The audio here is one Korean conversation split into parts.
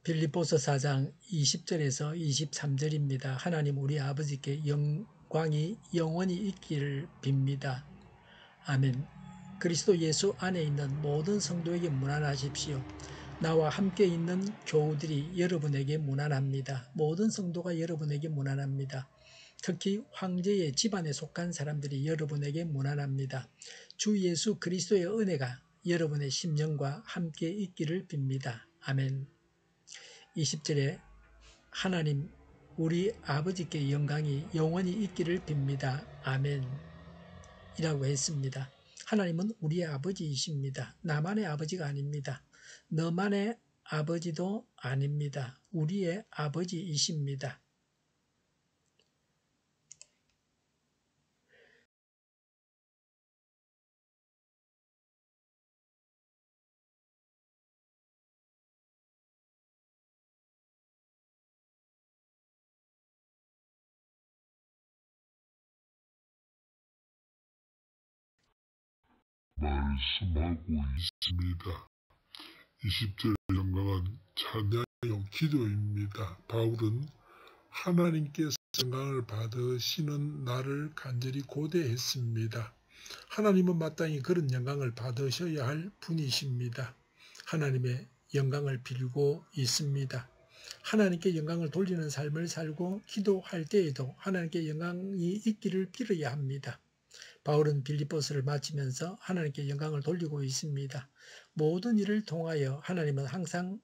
빌립보서 4장 20절에서 23절입니다. 하나님 우리 아버지께 영광이 영원히 있기를 빕니다. 아멘. 그리스도 예수 안에 있는 모든 성도에게 문안하십시오. 나와 함께 있는 교우들이 여러분에게 문안합니다. 모든 성도가 여러분에게 문안합니다. 특히 황제의 집안에 속한 사람들이 여러분에게 문안합니다. 주 예수 그리스도의 은혜가 여러분의 심령과 함께 있기를 빕니다. 아멘. 20절에 하나님 우리 아버지께 영광이 영원히 있기를 빕니다. 아멘 이라고 했습니다. 하나님은 우리의 아버지이십니다. 나만의 아버지가 아닙니다. 너만의 아버지도 아닙니다. 우리의 아버지이십니다. 말씀하고 있습니다. 20절 영광은 찬양용 기도입니다. 바울은 하나님께서 영광을 받으시는 나를 간절히 고대했습니다. 하나님은 마땅히 그런 영광을 받으셔야 할 분이십니다. 하나님의 영광을 빌고 있습니다. 하나님께 영광을 돌리는 삶을 살고 기도할 때에도 하나님께 영광이 있기를 빌어야 합니다. 바울은 빌립보서를 마치면서 하나님께 영광을 돌리고 있습니다. 모든 일을 통하여 하나님은 항상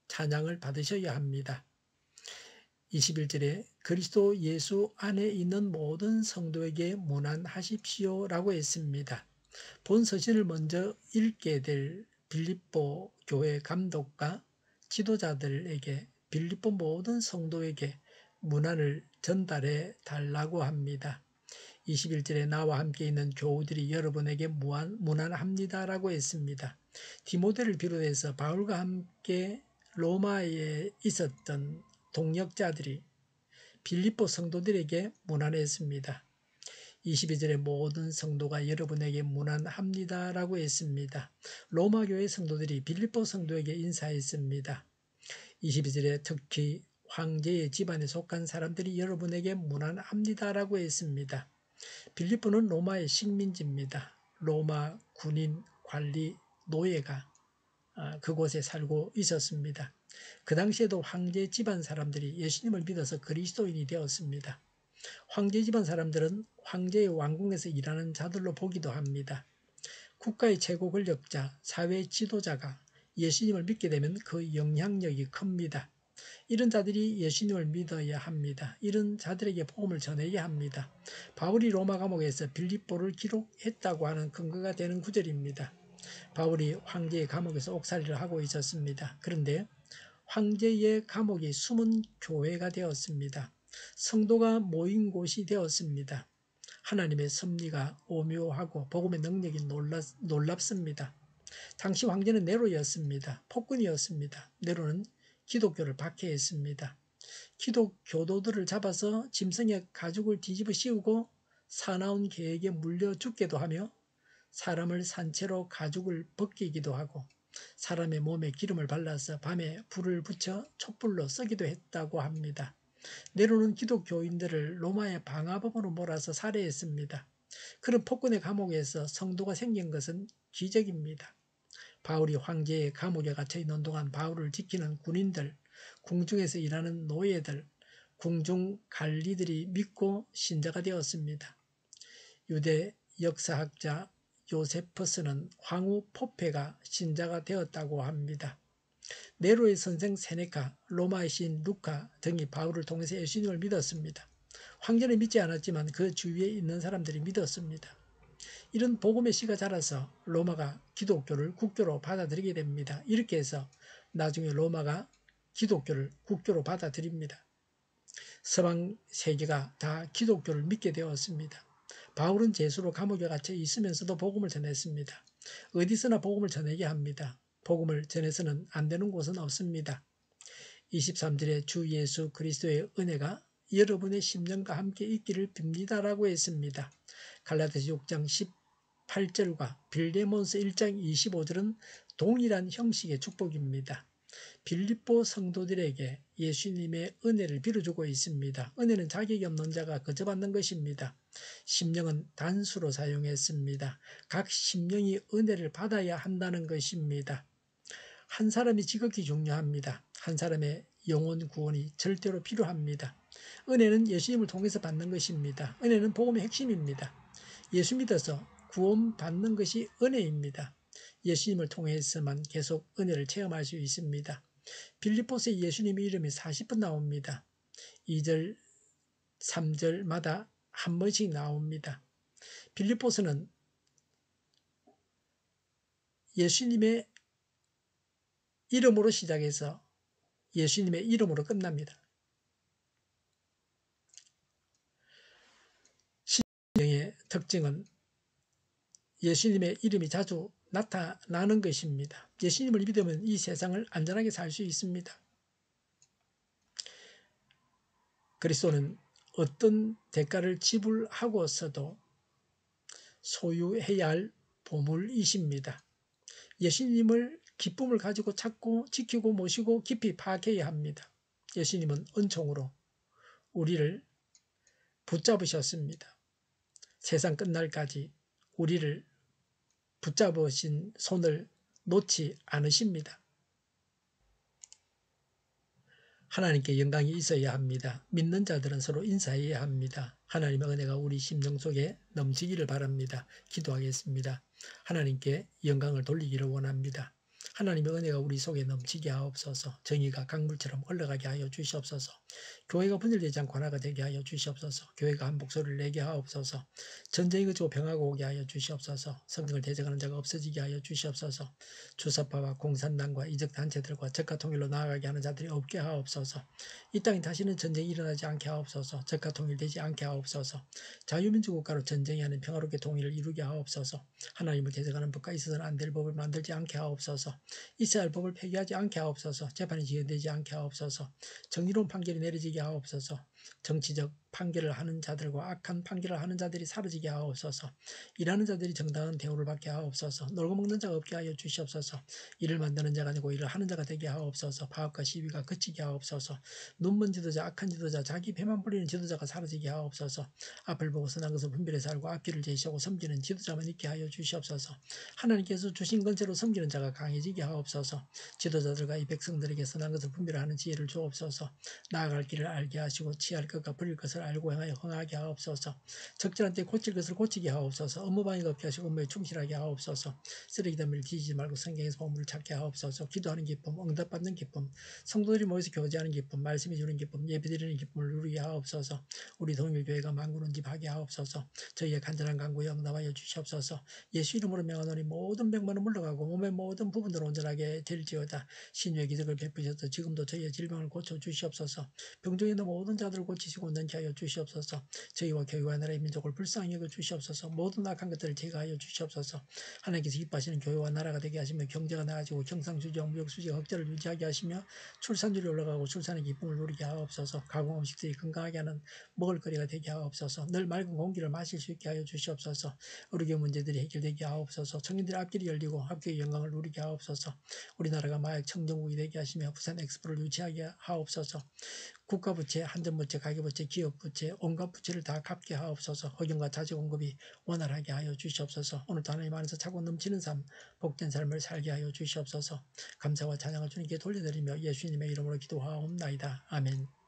찬양을 받으셔야 합니다. 21절에 그리스도 예수 안에 있는 모든 성도에게 문안하십시오 라고 했습니다. 본 서신을 먼저 읽게 될 빌립보 교회 감독과 지도자들에게 빌립보 모든 성도에게 문안을 전달해 달라고 합니다. 21절에 나와 함께 있는 교우들이 여러분에게 문안합니다 라고 했습니다. 디모데를 비롯해서 바울과 함께 로마에 있었던 동역자들이 빌립보 성도들에게 문안했습니다. 22절에 모든 성도가 여러분에게 문안합니다 라고 했습니다. 로마 교회 성도들이 빌립보 성도에게 인사했습니다. 22절에 특히 황제의 집안에 속한 사람들이 여러분에게 문안합니다 라고 했습니다. 빌립보는 로마의 식민지입니다. 로마 군인, 관리, 노예가 그곳에 살고 있었습니다. 그 당시에도 황제 집안 사람들이 예수님을 믿어서 그리스도인이 되었습니다. 황제 집안 사람들은 황제의 왕궁에서 일하는 자들로 보기도 합니다. 국가의 최고 권력자, 사회 지도자가 예수님을 믿게 되면 그 영향력이 큽니다. 이런 자들이 예수님을 믿어야 합니다. 이런 자들에게 복음을 전해야 합니다. 바울이 로마 감옥에서 빌립보를 기록했다고 하는 근거가 되는 구절입니다. 바울이 황제의 감옥에서 옥살이를 하고 있었습니다. 그런데 황제의 감옥이 숨은 교회가 되었습니다. 성도가 모인 곳이 되었습니다. 하나님의 섭리가 오묘하고 복음의 능력이 놀랍습니다. 당시 황제는 네로였습니다. 폭군이었습니다. 네로는 기독교를 박해했습니다. 기독교도들을 잡아서 짐승의 가죽을 뒤집어 씌우고 사나운 개에게 물려 죽게도 하며 사람을 산채로 가죽을 벗기기도 하고 사람의 몸에 기름을 발라서 밤에 불을 붙여 촛불로 쏘기도 했다고 합니다. 네로는 기독교인들을 로마의 방화범으로 몰아서 살해했습니다. 그런 폭군의 감옥에서 성도가 생긴 것은 기적입니다. 바울이 황제의 감옥에 갇혀 있는 동안 바울을 지키는 군인들, 궁중에서 일하는 노예들, 궁중 관리들이 믿고 신자가 되었습니다. 유대 역사학자 요세퍼스는 황후 포페가 신자가 되었다고 합니다. 네로의 선생 세네카, 로마의 시인 루카 등이 바울을 통해서 예수님을 믿었습니다. 황제는 믿지 않았지만 그 주위에 있는 사람들이 믿었습니다. 이런 복음의 씨가 자라서 로마가 기독교를 국교로 받아들이게 됩니다. 이렇게 해서 나중에 로마가 기독교를 국교로 받아들입니다. 서방 세계가 다 기독교를 믿게 되었습니다. 바울은 제수로 감옥에 갇혀 있으면서도 복음을 전했습니다. 어디서나 복음을 전하게 합니다. 복음을 전해서는 안 되는 곳은 없습니다. 23절에 주 예수 그리스도의 은혜가 여러분의 심령과 함께 있기를 빕니다라고 했습니다. 갈라디아서 6장 18절과 빌레몬서 1장 25절은 동일한 형식의 축복입니다. 빌립보 성도들에게 예수님의 은혜를 빌어주고 있습니다. 은혜는 자격이 없는 자가 거저 받는 것입니다. 심령은 단수로 사용했습니다. 각 심령이 은혜를 받아야 한다는 것입니다. 한 사람이 지극히 중요합니다. 한 사람의 영혼 구원이 절대로 필요합니다. 은혜는 예수님을 통해서 받는 것입니다. 은혜는 복음의 핵심입니다. 예수 믿어서 구원받는 것이 은혜입니다. 예수님을 통해서만 계속 은혜를 체험할 수 있습니다. 빌립보서에 예수님의 이름이 40번 나옵니다. 2절, 3절마다 한 번씩 나옵니다. 빌립보서는 예수님의 이름으로 시작해서 예수님의 이름으로 끝납니다. 신령의 특징은 예수님의 이름이 자주 나타나는 것입니다. 예수님을 믿으면 이 세상을 안전하게 살 수 있습니다. 그리스도는 어떤 대가를 지불하고서도 소유해야 할 보물이십니다. 예수님을 기쁨을 가지고 찾고 지키고 모시고 깊이 파악해야 합니다. 예수님은 은총으로 우리를 붙잡으셨습니다. 세상 끝날까지 우리를 붙잡으신 손을 놓지 않으십니다. 하나님께 영광이 있어야 합니다. 믿는 자들은 서로 인사해야 합니다. 하나님의 은혜가 우리 심령 속에 넘치기를 바랍니다. 기도하겠습니다. 하나님께 영광을 돌리기를 원합니다. 하나님의 은혜가 우리 속에 넘치게 하옵소서. 정의가 강물처럼 흘러가게 하여 주시옵소서. 교회가 분열되지 않고 하나가 되게 하여 주시옵소서. 교회가 한 목소리를 내게 하옵소서. 전쟁이 그치고 평화가 오게 하여 주시옵소서. 성경을 대적하는 자가 없어지게 하여 주시옵소서. 주사파와 공산당과 이적단체들과 적과 통일로 나아가게 하는 자들이 없게 하옵소서. 이 땅에 다시는 전쟁이 일어나지 않게 하옵소서. 적과 통일되지 않게 하옵소서. 자유민주국가로 전쟁이 아닌 평화롭게 통일을 이루게 하옵소서. 하나님을 대적하는 법과 있어서는 안 될 법을 만들지 않게 하옵소서. 있어야 할 법을 폐기하지 않게 하옵소서. 재판이 지연되지 않게 하옵소서. 정의로운 판결이 내려지게 하옵소서. 정치적 판결을 하는 자들과 악한 판결을 하는 자들이 사라지게 하옵소서. 일하는 자들이 정당한 대우를 받게 하옵소서. 놀고 먹는 자가 없게 하여 주시옵소서. 일을 만드는 자가 아니고 일을 하는 자가 되게 하옵소서. 파업과 시위가 그치게 하옵소서. 눈먼 지도자, 악한 지도자, 자기 배만 불리는 지도자가 사라지게 하옵소서. 앞을 보고 선한 것을 분별해서 알고 앞길을 제시하고 섬기는 지도자만 있게 하여 주시옵소서. 하나님께서 주신 건세로 섬기는 자가 강해지게 하옵소서. 지도자들과 이 백성들에게 선한 것을 분별하는 지혜를 주옵소서. 나아갈 길을 알게 하시고 취할 것과 버릴 것을 알고 행하여 흥하게 하옵소서. 적절한 때 고칠 것을 고치게 하옵소서. 업무방해가 없게 하시고 업무에 충실하게 하옵소서. 쓰레기 더미를 뒤지지 말고 성경에서 보물을 찾게 하옵소서. 기도하는 기쁨, 응답받는 기쁨, 성도들이 모여서 교제하는 기쁨, 말씀이 주는 기쁨, 예배드리는 기쁨을 누리게 하옵소서. 우리 동일교회가 만군은 집하게 하옵소서. 저희의 간절한 간구에 응답하여 주시옵소서. 예수 이름으로 명하노니 모든 병만은 물러가고 몸의 모든 부분들은 온전하게 될지어다. 신유의 기적을 베푸셔서 지금도 저희의 질병을 고쳐 주시옵소서. 병중에 있는 모든 자들을 고치시고 온전케 하여 주시옵소서. 저희와 교회와 나라의 민족을 불쌍히 여겨 주시옵소서. 모든 악한 것들을 제거하여 주시옵소서. 하나님께서 기뻐하시는 교회와 나라가 되게 하시며 경제가 나아지고 경상수지와 무역수지가 흑자를 유지하게 하시며 출산율이 올라가고 출산의 기쁨을 누리게 하옵소서. 가공음식들이 건강하게 하는 먹을거리가 되게 하옵소서. 늘 맑은 공기를 마실 수 있게 하여 주시옵소서. 의료계 문제들이 해결되게 하옵소서. 청년들의 앞길이 열리고 학교의 영광을 누리게 하옵소서. 우리나라가 마약 청정국이 되게 하시며 부산 엑스포를 유치하게 하옵소서. 국가부채, 한전부채, 가계부채, 기업부채, 온갖 부채를 다 갚게 하옵소서. 허경과 자재공급이 원활하게 하여 주시옵소서. 오늘도 하나님 안에서 차고 넘치는 삶, 복된 삶을 살게 하여 주시옵소서. 감사와 찬양을 주님께 돌려드리며 예수님의 이름으로 기도하옵나이다. 아멘.